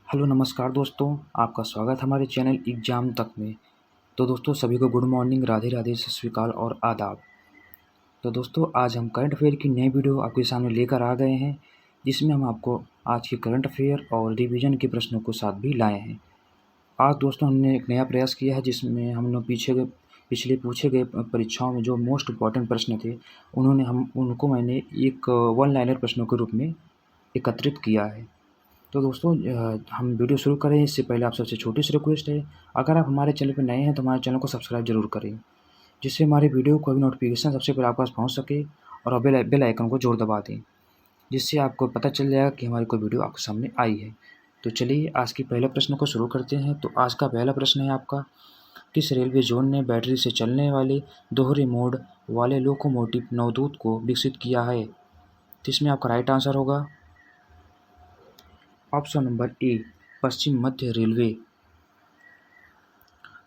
Hello नमस्कार दोस्तों, आपका स्वागत है हमारे चैनल एग्ज़ाम तक में। तो दोस्तों सभी को गुड मॉर्निंग, राधे राधे, सत श्री अकाल और आदाब। तो दोस्तों आज हम करंट अफेयर की नई वीडियो आपके सामने लेकर आ गए हैं, जिसमें हम आपको आज के करंट अफेयर और रिवीजन के प्रश्नों को साथ भी लाए हैं। आज दोस्तों हमने एक नया प्रयास किया है, जिसमें हम लोग पिछले पूछे गए परीक्षाओं में जो मोस्ट इम्पॉर्टेंट प्रश्न थे, उनको मैंने एक वन लाइनर प्रश्नों के रूप में एकत्रित किया है। तो दोस्तों हम वीडियो शुरू करें इससे पहले आप सबसे छोटी सी रिक्वेस्ट है, अगर आप हमारे चैनल पर नए हैं तो हमारे चैनल को सब्सक्राइब जरूर करें, जिससे हमारे वीडियो को भी नोटिफिकेशन सबसे पहले आपके पास पहुंच सके, और बेल आइकन को जोर दबा दें, जिससे आपको पता चल जाएगा कि हमारी कोई वीडियो आपके सामने आई है। तो चलिए आज के पहले प्रश्न को शुरू करते हैं। तो आज का पहला प्रश्न है आपका, किस रेलवे जोन ने बैटरी से चलने वाले दोहरे मोड वाले लोकोमोटिव नवदूत को विकसित किया है? तो इसमें आपका राइट आंसर होगा ऑप्शन नंबर ए, पश्चिम मध्य railway.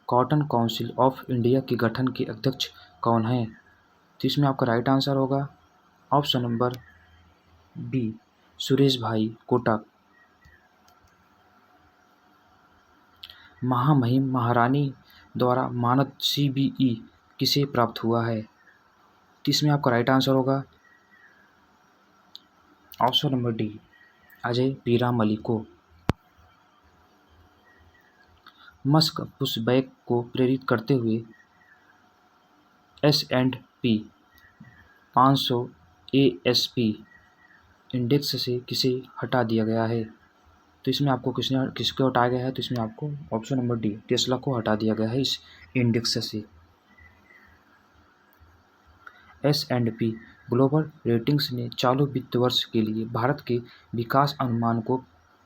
Cotton council of India के गठन के अध्यक्ष कौन हैं? तो इसमें आपका राइट आंसर होगा ऑप्शन नंबर बी, सुरेश भाई कोटक। महामहिम महारानी द्वारा मानद CBE किसे प्राप्त हुआ है? तो इसमें आपका राइट आंसर होगा option number D, Ajay Piramal को। मस्क पुशबैक को प्रेरित करते हुए S&P 500 ASP इंडेक्स से किसे हटा दिया गया है? तो इसमें आपको किसको हटाया गया है? तो इसमें आपको ऑप्शन नंबर डी, टेस्ला को हटा दिया गया है इस इंडेक्स से। S&P ग्लोबल रेटिंग्स ने चालू वित्त वर्ष के लिए भारत के विकास अनुमान को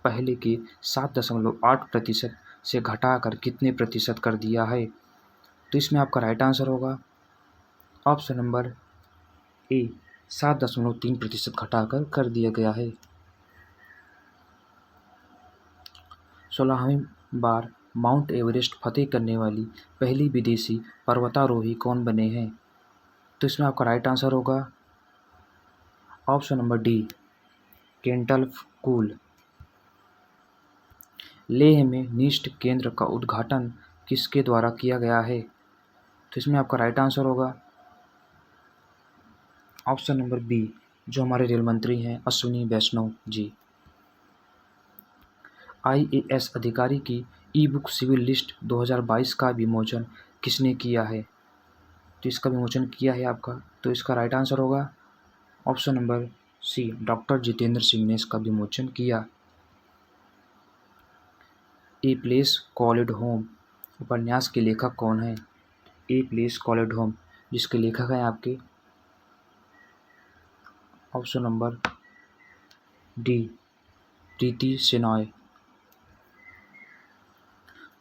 पहले के 7.8% से घटाकर कितने प्रतिशत कर दिया है? तो इसमें आपका राइट आंसर होगा ऑप्शन नंबर ए, 7.3% घटाकर कर दिया गया है। 16वीं बार माउंट एवरेस्ट फतेह करने वाली पहली विदेशी पर्वतारोही कौन बने हैं? तो इसमें आपका राइट आंसर होगा ऑप्शन नंबर डी, केंटल कूल। लेह में निष्ठ केंद्र का उद्घाटन किसके द्वारा किया गया है? तो इसमें आपका राइट आंसर होगा ऑप्शन नंबर बी, जो हमारे रेल मंत्री हैं अश्विनी वैष्णव जी। IAS अधिकारी की ई-बुक सिविल लिस्ट 2022 का विमोचन किसने किया है? तो इसका विमोचन किया है आपका, तो इसका राइट आंसर होगा option number C, doctor Jitendra Singh ने इसका विमोचन किया। ए प्लेस कॉल्ड होम उपन्यास के लेखक कौन है? ए प्लेस कॉल्ड होम जिसके लेखक हैं आपके ऑप्शन नंबर डी, प्रीति शेनॉय।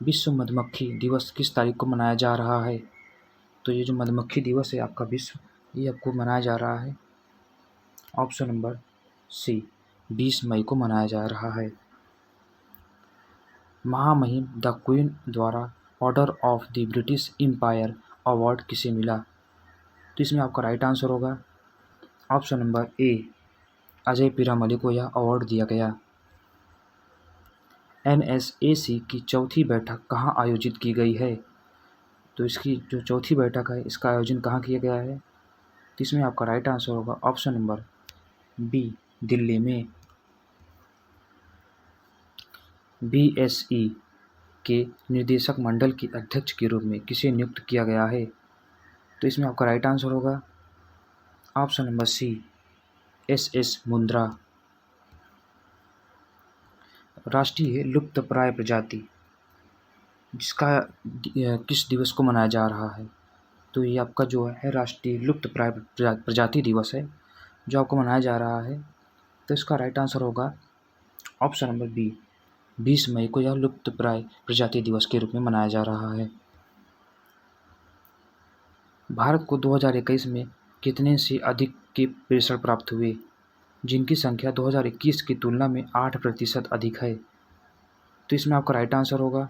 विश्व मधुमक्खी दिवस किस तारीख को मनाया जा रहा है? तो ये जो मधुमक्खी दिवस है आपका विश्व, ये आपको मनाया जा रहा है ऑप्शन नंबर सी, 20 मई को मनाया जा रहा है। महामहिम द क्वीन द्वारा order of the British Empire award किसे मिला? तो इसमें आपका राइट आंसर होगा option number A, Ajay Piramal को यह अवार्ड दिया गया। NSAC की चौथी बैठक कहाँ आयोजित की गई है? तो इसकी जो चौथी बैठक है इसका आयोजन कहाँ किया गया है? तो इसमें आपका राइट आंसर होगा ऑप्शन नंबर बी, दिल्ली में। BSE के निर्देशक मंडल के अध्यक्ष के रूप में किसे नियुक्त किया गया है? तो इसमें आपका राइट आंसर होगा option number C, SS Mundra. राष्ट्रीय लुप्तप्राय प्रजाति जिसका किस दिवस को मनाया जा रहा है? तो ये आपका जो है राष्ट्रीय लुप्तप्राय प्रजाति दिवस है जो आपको मनाया जा रहा है। तो इसका राइट आंसर होगा ऑप्शन नंबर बी, 20 मई को यह लुप्तप्राय प्रजाति दिवस के रूप में मनाया जा रहा है। भारत को 2021 में कितने से अधिक के प्रेषण प्राप्त हुए, जिनकी संख्या 2021 की तुलना में 8% अधिक है? तो इसमें आपका राइट आंसर होगा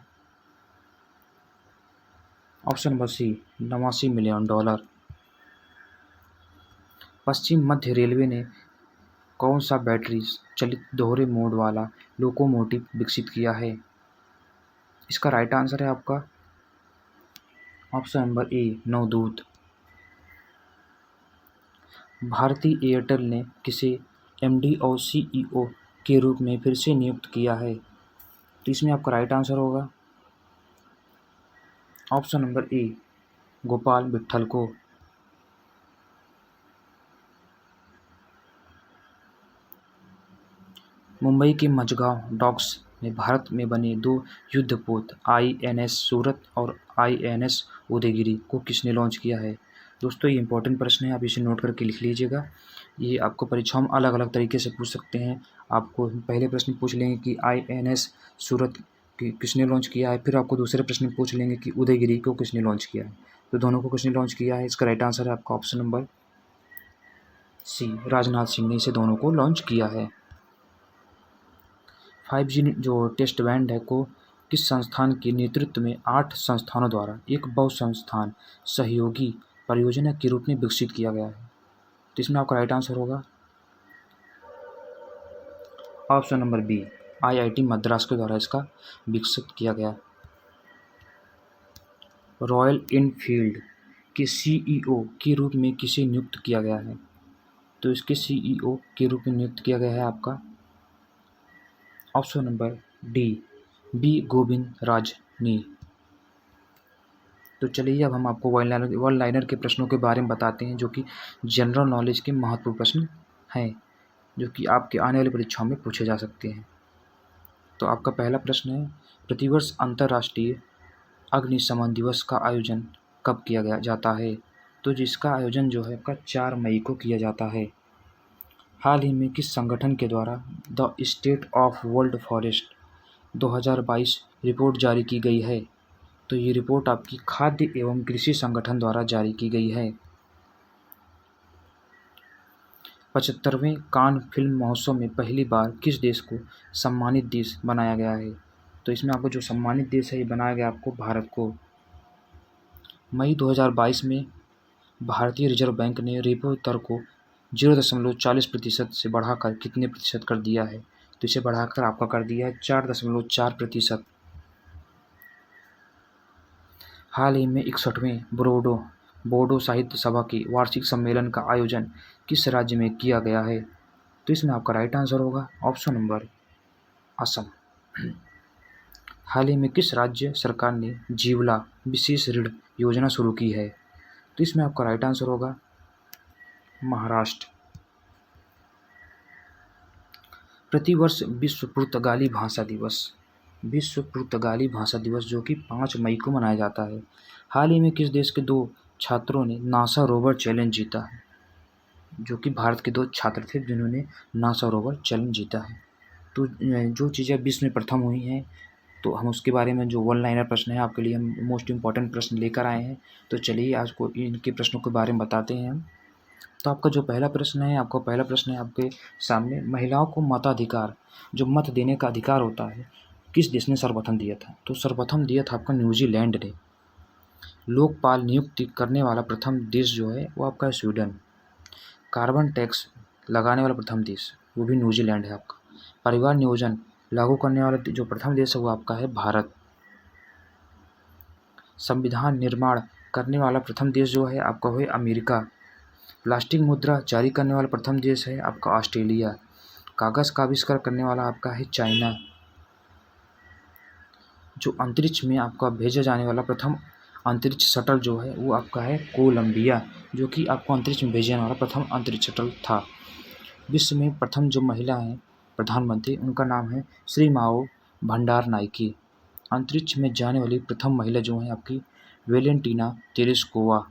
option number C, 89 million dollar. पश्चिम मध्य रेलवे ने कौन सा बैटरी चलित दोहरे मोड वाला लोकोमोटिव विकसित किया है? इसका राइट आंसर है आपका option number A, Navdoot. Bharti Airtel ने किसे एमडी और सीईओ के रूप में फिर से नियुक्त किया है? तो इसमें आपका राइट आंसर होगा ऑप्शन नंबर ए, गोपाल विट्ठल को। मुंबई के मझगांव डॉक्स में भारत में बने 2 युद्धपोत आईएनएस सूरत और आईएनएस उदयगिरि को किसने लॉन्च किया है? दोस्तों ये इंपॉर्टेंट प्रश्न है, आप इसे नोट करके लिख लीजिएगा। ये आपको परीक्षाओं में अलग अलग तरीके से पूछ सकते हैं। आपको पहले प्रश्न पूछ लेंगे कि आईएनएस सूरत किसने लॉन्च किया है, फिर आपको दूसरे प्रश्न में पूछ लेंगे कि उदयगिरि को किसने लॉन्च किया है। तो दोनों को किसने लॉन्च किया है? इसका राइट आंसर है आपका option number C, Rajnath Singh ने इसे दोनों को लॉन्च किया है। 5G जो टेस्ट बैंड है को किस संस्थान के नेतृत्व में 8 संस्थानों द्वारा एक बहु-संस्थान सहयोगी परियोजना के रूप में विकसित किया गया है? तो इसमें आपका राइट आंसर होगा option number B, IIT Madras के द्वारा इसका विकसित किया गया। रॉयल एनफील्ड के सीईओ के रूप में किसे नियुक्त किया गया है? तो इसके सीईओ के रूप में नियुक्त किया गया है आपका option number D, B Govind Rajani. तो चलिए अब हम आपको वन लाइनर के प्रश्नों के बारे में बताते हैं, जो कि जनरल नॉलेज के महत्वपूर्ण प्रश्न हैं, जो कि आपके आने वाली परीक्षाओं में पूछे जा सकते हैं। तो आपका पहला प्रश्न है, प्रतिवर्ष अंतर्राष्ट्रीय अग्निशमन दिवस का आयोजन कब किया जाता है? तो जिसका आयोजन जो है आपका 4 मई को किया जाता है। हाल ही में किस संगठन के द्वारा the state of world forest 2022 report जारी की गई है? तो ये रिपोर्ट आपकी खाद्य एवं कृषि संगठन द्वारा जारी की गई है। 75वें कान फिल्म महोत्सव में पहली बार किस देश को सम्मानित देश बनाया गया है? तो इसमें आपको जो सम्मानित देश है ये बनाया गया आपको भारत को। मई 2022 में भारतीय रिजर्व बैंक ने रेपो दर को 0.40% से बढ़ाकर कितने प्रतिशत कर दिया है? तो इसे बढ़ाकर आपका कर दिया है 4.4%। हाल ही में 61वें बोडो साहित्य सभा के वार्षिक सम्मेलन का आयोजन किस राज्य में किया गया है? तो इसमें आपका राइट आंसर होगा ऑप्शन नंबर असम। हाल ही में किस राज्य सरकार ने जीवला विशेष ऋण योजना शुरू की है? तो इसमें आपका राइट आंसर होगा महाराष्ट्र। प्रतिवर्ष विश्व पुर्तगाली भाषा दिवस जो कि 5 मई को मनाया जाता है। हाल ही में किस देश के 2 छात्रों ने नासा रोवर चैलेंज जीता है? जो कि भारत के 2 छात्र थे जिन्होंने नासा रोवर चैलेंज जीता है। तो जो चीज़ें विश्व में प्रथम हुई हैं, तो हम उसके बारे में जो वन लाइनर प्रश्न है आपके लिए हम मोस्ट इम्पॉर्टेंट प्रश्न लेकर आए हैं। तो चलिए आज को इनके प्रश्नों के बारे में बताते हैं हम। तो आपका जो पहला प्रश्न है आपके सामने, महिलाओं को मताधिकार, जो मत देने का अधिकार होता है, किस देश ने सर्वप्रथम दिया था? तो सर्वप्रथम दिया था आपका न्यूजीलैंड ने। लोकपाल नियुक्ति करने वाला प्रथम देश जो है वो आपका है स्वीडन। कार्बन टैक्स लगाने वाला प्रथम देश वो भी न्यूजीलैंड है आपका। परिवार नियोजन लागू करने वाला जो प्रथम देश है वो आपका है भारत। संविधान निर्माण करने वाला प्रथम देश जो है आपका है अमेरिका। प्लास्टिक मुद्रा जारी करने वाला प्रथम देश है आपका ऑस्ट्रेलिया। कागज़ का आविष्कार करने वाला आपका है चाइना। जो अंतरिक्ष में आपका भेजा जाने वाला प्रथम अंतरिक्ष शटल जो है वो आपका है कोलंबिया, जो कि आपको अंतरिक्ष में भेजे जाने वाला प्रथम अंतरिक्ष शटल था। विश्व में प्रथम जो महिला हैं प्रधानमंत्री, उनका नाम है श्री माओ भंडार नाइकी। अंतरिक्ष में जाने वाली प्रथम महिला जो है आपकी वेलेंटीना तेरेस्कोवा।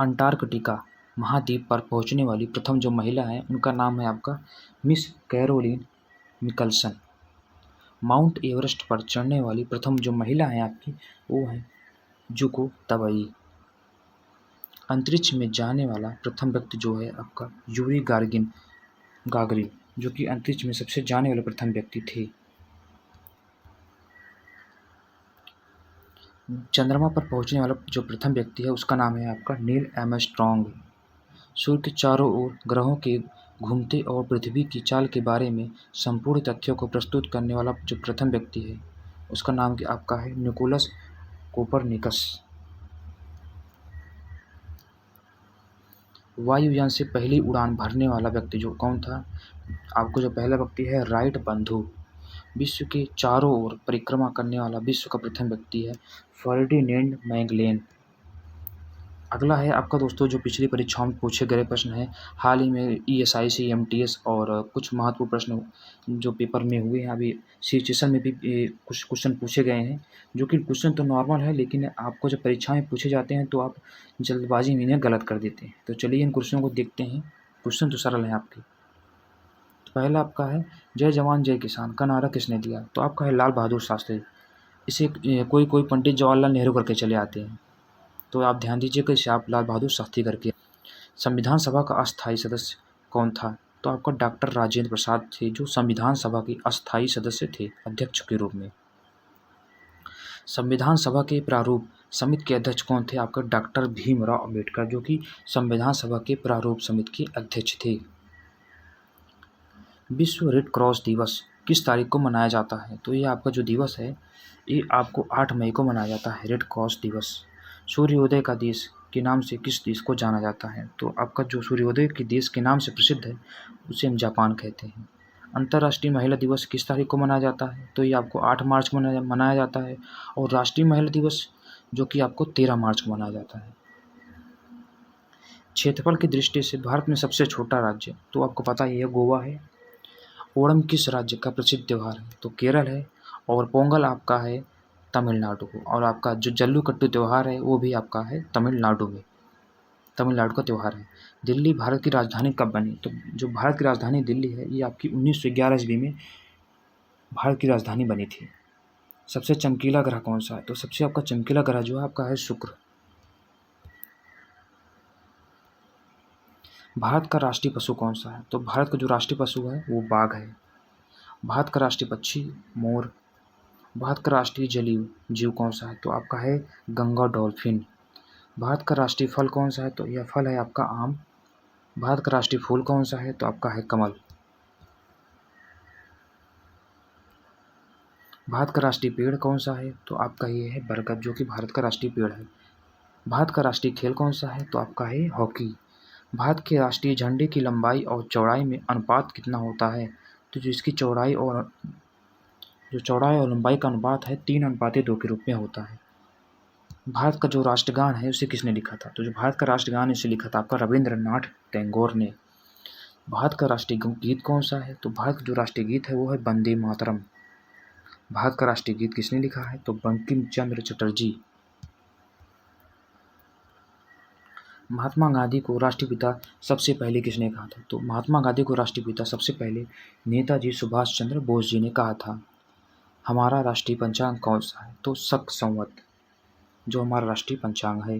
अंटार्कटिका महाद्वीप पर पहुंचने वाली प्रथम जो महिला है उनका नाम है आपका Miss Caroline Nicholson. Mount Everest पर चढ़ने वाली प्रथम जो महिला है आपकी वो है जुको तबई। अंतरिक्ष में जाने वाला प्रथम व्यक्ति जो है आपका यूरी गागरिन, जो कि अंतरिक्ष में सबसे जाने वाले प्रथम व्यक्ति थे। चंद्रमा पर पहुंचने वाला जो प्रथम व्यक्ति है उसका नाम है आपका नील आर्मस्ट्रॉन्ग। सूर्य के चारों ओर ग्रहों के घूमते और पृथ्वी की चाल के बारे में संपूर्ण तथ्यों को प्रस्तुत करने वाला जो प्रथम व्यक्ति है, उसका नाम आपका है निकोलस कोपरनिकस। वायुयान से पहली उड़ान भरने वाला व्यक्ति जो कौन था? आपको जो पहला व्यक्ति है राइट बंधु। विश्व के चारों ओर परिक्रमा करने वाला विश्व का प्रथम व्यक्ति है फर्डिनेंड मैगेलन। अगला है आपका दोस्तों जो पिछली परीक्षाओं में पूछे गए प्रश्न है, हाल ही में ESIC, MTS और कुछ महत्वपूर्ण प्रश्न जो पेपर में हुए हैं, अभी सिचुएशन में भी कुछ क्वेश्चन पूछे गए हैं, जो कि क्वेश्चन तो नॉर्मल है, लेकिन आपको जब परीक्षा में पूछे जाते हैं तो आप जल्दबाजी में इन्हें गलत कर देते हैं। तो चलिए इन क्वेश्चनों को देखते हैं। क्वेश्चन तो सरल है आपके। तो पहला आपका है जय जवान जय किसान का नारा किसने दिया? तो आपका है लाल बहादुर शास्त्री। इसे कोई पंडित जवाहरलाल नेहरू करके चले आते हैं, तो आप ध्यान दीजिएगा इसे आप लाल बहादुर शास्त्री करके। संविधान सभा का अस्थायी सदस्य कौन था? तो आपका डॉक्टर राजेंद्र प्रसाद थे, जो संविधान सभा के अस्थायी सदस्य थे अध्यक्ष के रूप में। संविधान सभा के प्रारूप समिति के अध्यक्ष कौन थे? आपका डॉक्टर भीमराव अंबेडकर, जो कि संविधान सभा के प्रारूप समिति के अध्यक्ष थे। विश्व रेड क्रॉस दिवस किस तारीख को मनाया जाता है? तो ये आपका जो दिवस है ये आपको 8 मई को मनाया जाता है, रेड क्रॉस दिवस। सूर्योदय का देश के नाम से किस देश को जाना जाता है? तो आपका जो सूर्योदय के देश के नाम से प्रसिद्ध है उसे हम जापान कहते हैं। अंतर्राष्ट्रीय महिला दिवस किस तारीख को मनाया जाता है? तो ये आपको 8 मार्च को मनाया जाता है। और राष्ट्रीय महिला दिवस जो कि आपको 13 मार्च को मनाया जाता है। क्षेत्रफल की दृष्टि से भारत में सबसे छोटा राज्य, तो आपको पता ही है गोवा है। ओणम किस राज्य का प्रसिद्ध त्यौहार है? तो केरल है। और पोंगल आपका है तमिलनाडु को। और आपका जो जल्लीकट्टू त्यौहार है वो भी आपका है तमिलनाडु में, तमिलनाडु का त्यौहार है। दिल्ली भारत की राजधानी कब बनी? तो जो भारत की राजधानी दिल्ली है ये आपकी 1911 ईस्वी में भारत की राजधानी बनी थी। सबसे चमकीला ग्रह कौन सा है? तो सबसे आपका चमकीला ग्रह जो है आपका है शुक्र। भारत का राष्ट्रीय पशु कौन सा है? तो भारत का जो राष्ट्रीय पशु है वो बाघ है। भारत का राष्ट्रीय पक्षी मोर। भारत का राष्ट्रीय जलीय जीव कौन सा है? तो आपका है गंगा डॉल्फिन। भारत का राष्ट्रीय फल कौन सा है? तो यह फल है आपका आम। भारत का राष्ट्रीय फूल कौन सा है? तो आपका है कमल। भारत का राष्ट्रीय पेड़ कौन सा है? तो आपका ये है बरगद, जो कि भारत का राष्ट्रीय पेड़ है। भारत का राष्ट्रीय खेल कौन सा है? तो आपका है हॉकी। भारत के राष्ट्रीय झंडे की लंबाई और चौड़ाई में अनुपात कितना होता है? तो जो इसकी चौड़ाई और लंबाई का अनुपात है 3:2 के रूप में होता है। भारत का जो राष्ट्रगान है उसे किसने लिखा था? तो जो भारत का राष्ट्रगान है उसे लिखा था आपका रविंद्रनाथ टैगोर ने। भारत का राष्ट्रीय गीत कौन सा है? तो भारत का जो राष्ट्रीय गीत है वो है वंदे मातरम। भारत का राष्ट्रीय गीत किसने लिखा है? तो बंकिम चंद्र चटर्जी। महात्मा गांधी को राष्ट्रपिता सबसे पहले किसने कहा था? तो महात्मा गांधी को राष्ट्रपिता सबसे पहले नेताजी सुभाष चंद्र बोस जी ने कहा था। हमारा राष्ट्रीय पंचांग कौन सा है? तो शक संवत, जो हमारा राष्ट्रीय पंचांग है।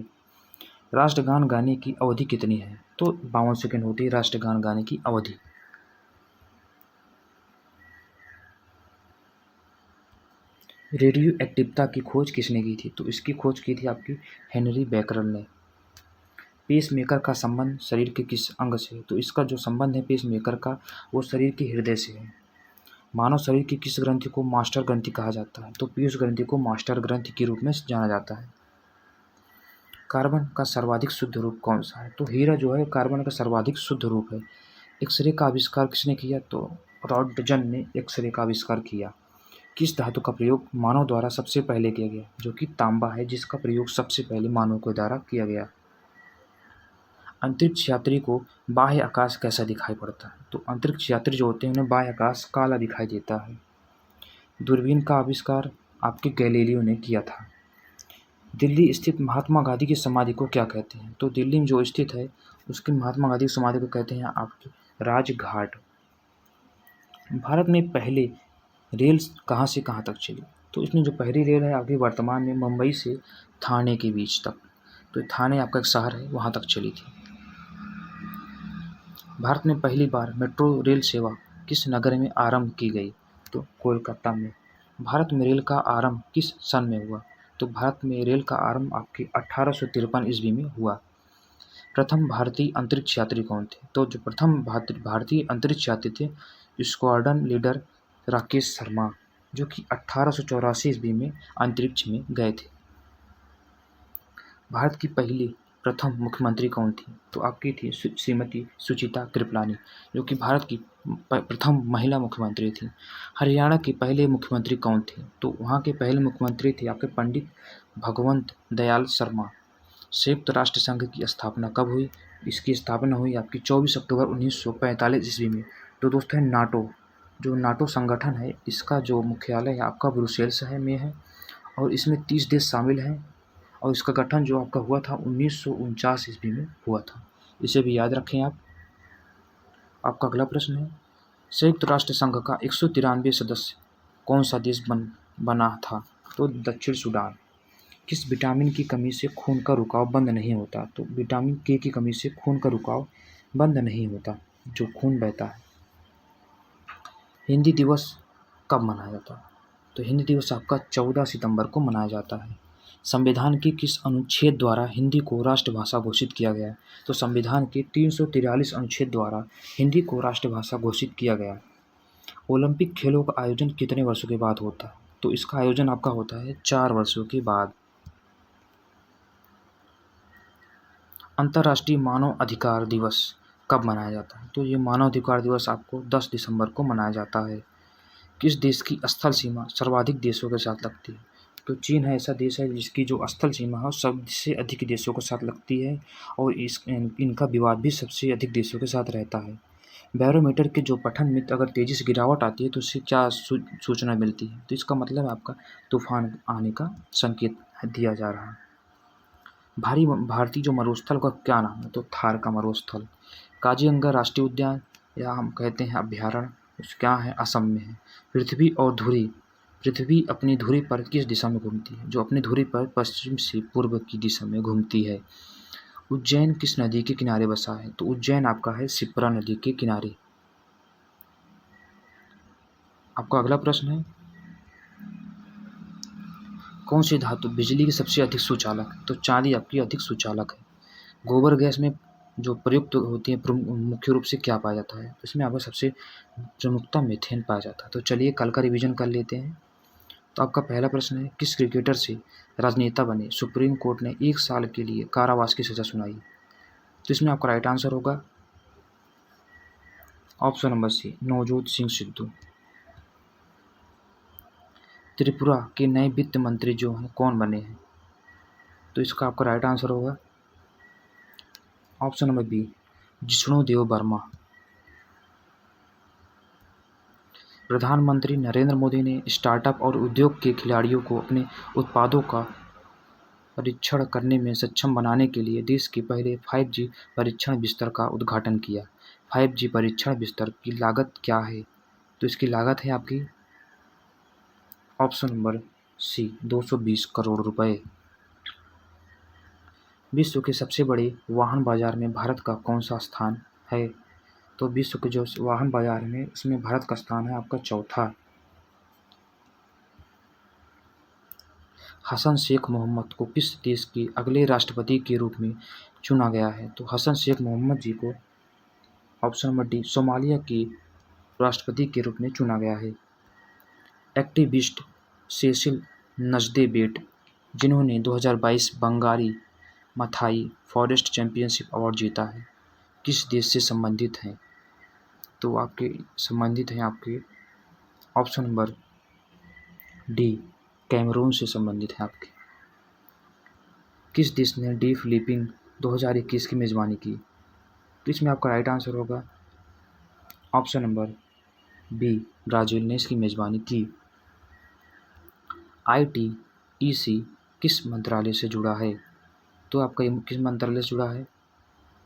राष्ट्रगान गाने की अवधि कितनी है? तो 52 सेकंड होती है राष्ट्रगान गाने की अवधि। रेडियो एक्टिवता की खोज किसने की थी? तो इसकी खोज की थी आपकी हेनरी बैकरल ने। पेसमेकर का संबंध शरीर के किस अंग से है? तो इसका जो संबंध है पेसमेकर का वो शरीर के हृदय से है। मानव शरीर की किस ग्रंथि को मास्टर ग्रंथि कहा जाता है? तो पीयूष ग्रंथि को मास्टर ग्रंथि के रूप में जाना जाता है। कार्बन का सर्वाधिक शुद्ध रूप कौन सा है? तो हीरा जो है कार्बन का सर्वाधिक शुद्ध रूप है। एक्सरे का आविष्कार किसने किया? तो रॉन्टजन ने एक्सरे का आविष्कार किया। किस धातु का प्रयोग मानव द्वारा सबसे पहले किया गया? जो कि तांबा है, जिसका प्रयोग सबसे पहले मानव के द्वारा किया गया। अंतरिक्ष यात्री को बाह्य आकाश कैसा दिखाई पड़ता है? तो अंतरिक्ष यात्री जो होते हैं उन्हें बाह्य आकाश काला दिखाई देता है। दूरबीन का आविष्कार आपके गैलीलियो ने किया था। दिल्ली स्थित महात्मा गांधी की समाधि को क्या कहते हैं? तो दिल्ली में जो स्थित है उसकी महात्मा गांधी की समाधि को कहते हैं आपकी राजघाट। भारत में पहले रेल कहाँ से कहाँ तक चली? तो इसमें जो पहली रेल है अभी वर्तमान में मुंबई से थाने के बीच तक, तो थाने आपका एक शहर है वहाँ तक चली थी। भारत में पहली बार मेट्रो रेल सेवा किस नगर में आरंभ की गई? तो कोलकाता में। भारत में रेल का आरंभ किस सन में हुआ? तो भारत में रेल का आरंभ आपके 1853 ईस्वी में हुआ। प्रथम भारतीय अंतरिक्ष यात्री कौन थे? तो जो प्रथम भारतीय अंतरिक्ष यात्री थे, स्क्वाड्रन लीडर राकेश शर्मा, जो कि 1884 ईस्वी में अंतरिक्ष में गए थे। भारत की पहली प्रथम मुख्यमंत्री कौन थी? तो आपकी थी श्रीमती सुचित्रा कृपलानी, जो कि भारत की प्रथम महिला मुख्यमंत्री थी। हरियाणा के पहले मुख्यमंत्री कौन थे? तो वहाँ के पहले मुख्यमंत्री थे आपके पंडित भगवंत दयाल शर्मा। संयुक्त राष्ट्र संघ की स्थापना कब हुई? इसकी स्थापना हुई आपकी 24 अक्टूबर 1945 ईस्वी में। तो दोस्तों है नाटो, जो नाटो संगठन है, इसका जो मुख्यालय है आपका ब्रुसेल्स में है और इसमें 30 देश शामिल हैं और इसका गठन जो आपका हुआ था 1949 ईस्वी में हुआ था। इसे भी याद रखें आप। आपका अगला प्रश्न है, संयुक्त राष्ट्र संघ का 193 सदस्य कौन सा देश बना था? तो दक्षिण सूडान। किस विटामिन की कमी से खून का रुकाव बंद नहीं होता? तो विटामिन के की कमी से खून का रुकाव बंद नहीं होता, जो खून बहता है। हिंदी दिवस कब मनाया जाता है? तो हिंदी दिवस आपका 14 सितंबर को मनाया जाता है। संविधान के किस अनुच्छेद द्वारा हिंदी को राष्ट्रभाषा घोषित किया गया है? तो संविधान के 343 अनुच्छेद द्वारा हिंदी को राष्ट्रभाषा घोषित किया गया है। ओलंपिक खेलों का आयोजन कितने वर्षों के बाद होता है? तो इसका आयोजन आपका होता है 4 वर्षों के बाद। अंतर्राष्ट्रीय मानव अधिकार दिवस कब मनाया जाता है? तो ये मानव अधिकार दिवस आपको 10 दिसंबर को मनाया जाता है। किस देश की स्थल सीमा सर्वाधिक देशों के साथ लगती है? तो चीन है ऐसा देश है जिसकी जो स्थल सीमा है सबसे अधिक देशों के साथ लगती है और इनका विवाद भी सबसे अधिक देशों के साथ रहता है। बैरोमीटर के जो पठन में अगर तेज़ी से गिरावट आती है तो उससे क्या सूचना मिलती है? तो इसका मतलब आपका तूफान आने का संकेत दिया जा रहा है। भारतीय जो मरुस्थल का क्या नाम है? तो थार का मरुस्थल। काजीरंगा राष्ट्रीय उद्यान या हम कहते हैं अभ्यारण्य क्या है? असम में है। पृथ्वी अपनी धुरी पर किस दिशा में घूमती है? जो अपनी धुरी पर पश्चिम से पूर्व की दिशा में घूमती है। उज्जैन किस नदी के किनारे बसा है? तो उज्जैन आपका है शिप्रा नदी के किनारे। आपका अगला प्रश्न है, कौन सी धातु बिजली की सबसे अधिक सुचालक है? तो चांदी आपकी अधिक सुचालक है। गोबर गैस में जो प्रयुक्त होती है मुख्य रूप से क्या पाया जाता है? इसमें आपका सबसे प्रमुखता मीथेन पाया जाता है। तो चलिए कल का रिवीजन कर लेते हैं। तो आपका पहला प्रश्न है, किस क्रिकेटर से राजनेता बने सुप्रीम कोर्ट ने 1 साल के लिए कारावास की सजा सुनाई? तो इसमें आपका राइट आंसर होगा option number C, Navjot Singh Sidhu. Tripura के नए वित्त मंत्री जो हैं कौन बने हैं? तो इसका आपका राइट आंसर होगा ऑप्शन नंबर बी, जिष्णु देव वर्मा। प्रधानमंत्री नरेंद्र मोदी ने स्टार्टअप और उद्योग के खिलाड़ियों को अपने उत्पादों का परीक्षण करने में सक्षम बनाने के लिए देश के पहले 5G परीक्षण बिस्तर का उद्घाटन किया। 5G परीक्षण बिस्तर की लागत क्या है? तो इसकी लागत है आपकी ऑप्शन नंबर सी, 220 करोड़ रुपए। विश्व के सबसे बड़े वाहन बाजार में भारत का कौन सा स्थान है? तो विश्व के जो वाहन बाजार में इसमें भारत का स्थान है आपका चौथा। हसन शेख मोहम्मद को किस देश के अगले राष्ट्रपति के रूप में चुना गया है? तो हसन शेख मोहम्मद जी को ऑप्शन नंबर डी, सोमालिया के राष्ट्रपति के रूप में चुना गया है। एक्टिविस्ट सेसिल नजदेबेट, जिन्होंने 2022 Bangari Mathai forest championship award जीता है, किस देश से संबंधित हैं? तो आपके संबंधित हैं आपके ऑप्शन नंबर डी, कैमरून से संबंधित हैं आपके। किस देश ने डी फिलिपिंग 2021 की मेज़बानी की? तो इसमें आपका राइट आंसर होगा ऑप्शन नंबर बी, ब्राज़ील ने इसकी मेज़बानी की। ITEC किस मंत्रालय से जुड़ा है? तो आपका ये किस मंत्रालय से जुड़ा है?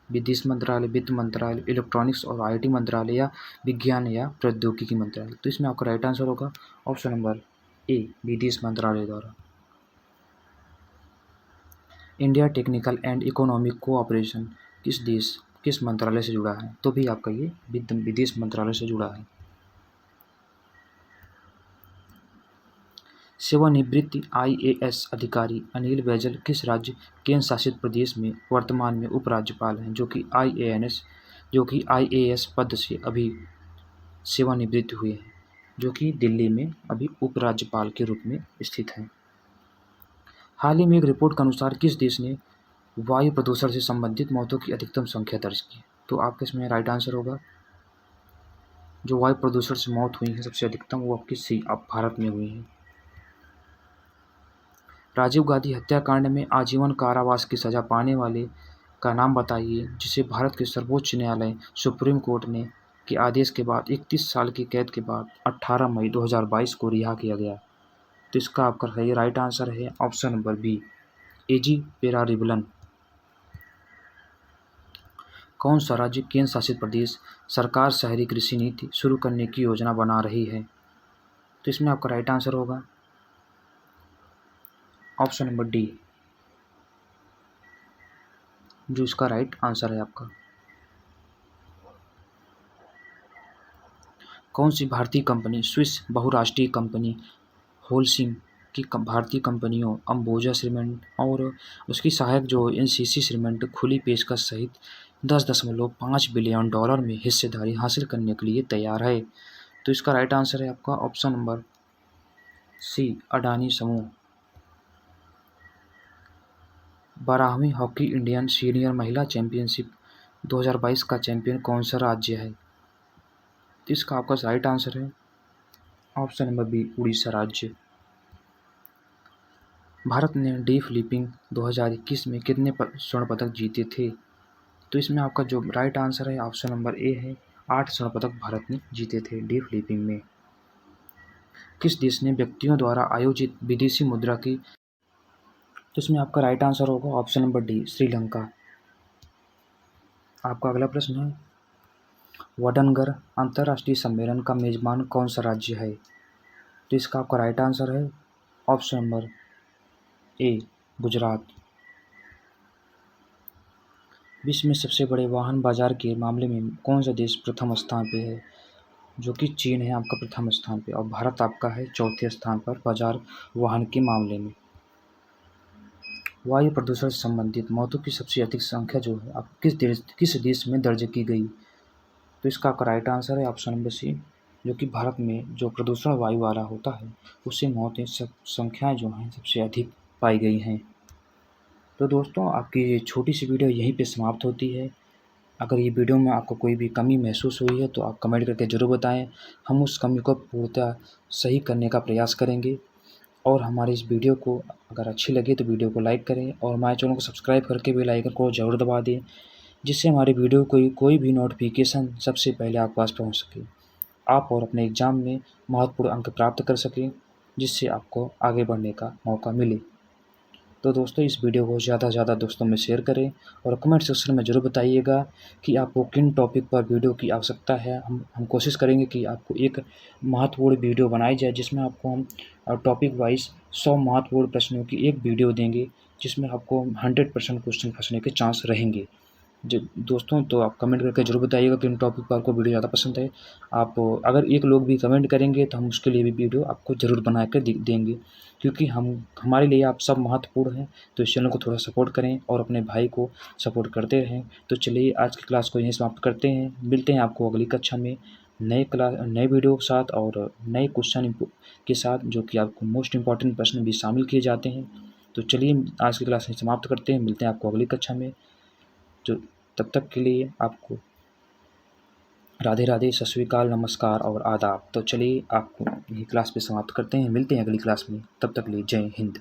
विदेश मंत्रालय, वित्त मंत्रालय, इलेक्ट्रॉनिक्स और IT मंत्रालय या विज्ञान या प्रौद्योगिकी मंत्रालय? तो इसमें आपका राइट आंसर होगा ऑप्शन नंबर ए, विदेश मंत्रालय द्वारा। India technical and economic cooperation किस मंत्रालय से जुड़ा है? तो भी आपका ये विदेश मंत्रालय से जुड़ा है। सेवानिवृत्त IAS अधिकारी अनिल बैजल किस राज्य केंद्र शासित प्रदेश में वर्तमान में उपराज्यपाल हैं, जो कि IAS पद से अभी सेवानिवृत्त हुए हैं, जो कि दिल्ली में अभी उपराज्यपाल के रूप में स्थित हैं। हाल ही में एक रिपोर्ट के अनुसार किस देश ने वायु प्रदूषण से संबंधित मौतों की अधिकतम संख्या दर्ज की? तो आपका इसमें राइट आंसर होगा, जो वायु प्रदूषण से मौत हुई है सबसे अधिकतम वो आपकी भारत में हुई है। राजीव गांधी हत्याकांड में आजीवन कारावास की सजा पाने वाले का नाम बताइए, जिसे भारत के सर्वोच्च न्यायालय सुप्रीम कोर्ट ने के आदेश के बाद 31 साल की कैद के बाद 18 मई 2022 को रिहा किया गया। तो इसका आपका सही राइट आंसर है ऑप्शन नंबर बी, एजी पेरारिबलन। कौन सा राज्य केंद्र शासित प्रदेश सरकार शहरी कृषि नीति शुरू करने की योजना बना रही है? तो इसमें आपका राइट आंसर होगा ऑप्शन नंबर डी, जो इसका राइट आंसर है आपका। कौन सी भारतीय कंपनी स्विस बहुराष्ट्रीय कंपनी होलसिम की भारतीय कंपनियों अंबुजा सीमेंट और उसकी सहायक जो NCC सीमेंट खुली पेशकश सहित 10.5 बिलियन डॉलर में हिस्सेदारी हासिल करने के लिए तैयार है? तो इसका राइट आंसर है आपका ऑप्शन नंबर सी, अडानी समूह। 12वीं हॉकी इंडियन सीनियर महिला चैंपियनशिप 2022 का चैंपियन कौन सा राज्य है? तो इसका आपका राइट आंसर है ऑप्शन नंबर बी, उड़ीसा राज्य। भारत ने डीप फ्लिपिंग 2021 में कितने स्वर्ण पदक जीते थे? तो इसमें आपका जो राइट आंसर है ऑप्शन नंबर ए है, 8 स्वर्ण पदक भारत ने जीते थे डीप फ्लिपिंग में। किस देश ने व्यक्तियों द्वारा आयोजित विदेशी मुद्रा की? तो इसमें आपका राइट आंसर होगा ऑप्शन नंबर डी, श्रीलंका। आपका अगला प्रश्न है, वडनगर अंतर्राष्ट्रीय सम्मेलन का मेजबान कौन सा राज्य है? तो इसका आपका राइट आंसर है ऑप्शन नंबर ए, गुजरात। विश्व में सबसे बड़े वाहन बाजार के मामले में कौन सा देश प्रथम स्थान पे है? जो कि चीन है आपका प्रथम स्थान पे, और भारत आपका है चौथे स्थान पर बाजार वाहन के मामले में। वायु प्रदूषण से संबंधित मौतों की सबसे अधिक संख्या जो है आप किस देश में दर्ज की गई? तो इसका आपका राइट आंसर है ऑप्शन नंबर सी, जो कि भारत में जो प्रदूषण वायु वाला होता है उससे मौतें संख्याएँ जो हैं सबसे अधिक पाई गई हैं। तो दोस्तों, आपकी ये छोटी सी वीडियो यहीं पे समाप्त होती है। अगर ये वीडियो में आपको कोई भी कमी महसूस हुई है तो आप कमेंट करके ज़रूर बताएं। हम उस कमी को पूर्णतः सही करने का प्रयास करेंगे। और हमारी इस वीडियो को अगर अच्छी लगे तो वीडियो को लाइक करें और हमारे चैनल को सब्सक्राइब करके बेल आइकन को ज़रूर दबा दें, जिससे हमारी वीडियो कोई भी नोटिफिकेशन सबसे पहले आपके पास पहुँच सके, आप और अपने एग्ज़ाम में महत्वपूर्ण अंक प्राप्त कर सकें, जिससे आपको आगे बढ़ने का मौका मिले। तो दोस्तों, इस वीडियो को ज़्यादा से ज़्यादा दोस्तों में शेयर करें और कमेंट सेक्शन में ज़रूर बताइएगा कि आपको किन टॉपिक पर वीडियो की आवश्यकता है। हम कोशिश करेंगे कि आपको एक महत्वपूर्ण वीडियो बनाई जाए, जिसमें आपको हम टॉपिक वाइज 100 महत्वपूर्ण प्रश्नों की एक वीडियो देंगे, जिसमें आपको 100% क्वेश्चन फंसने के चांस रहेंगे। जो दोस्तों, तो आप कमेंट करके ज़रूर बताइएगा कि इन टॉपिक पर आपको वीडियो ज़्यादा पसंद है। आप अगर एक लोग भी कमेंट करेंगे तो हम उसके लिए भी वीडियो आपको ज़रूर बना कर देंगे, क्योंकि हमारे लिए आप सब महत्वपूर्ण हैं। तो इस चैनल को थोड़ा सपोर्ट करें और अपने भाई को सपोर्ट करते रहें। तो चलिए आज की क्लास को यहीं समाप्त करते हैं। मिलते हैं आपको अगली कक्षा में नए वीडियो के साथ और नए क्वेश्चन के साथ, जो कि आपको मोस्ट इम्पॉर्टेंट प्रश्न भी शामिल किए जाते हैं। तो चलिए आज की क्लास यहीं समाप्त करते हैं। मिलते हैं आपको अगली कक्षा में। तो तब तक के लिए आपको राधे राधे, सत श्री अकाल, नमस्कार और आदाब। तो चलिए आपको यही क्लास पे समाप्त करते हैं। मिलते हैं अगली क्लास में। तब तक के लिए जय हिंद।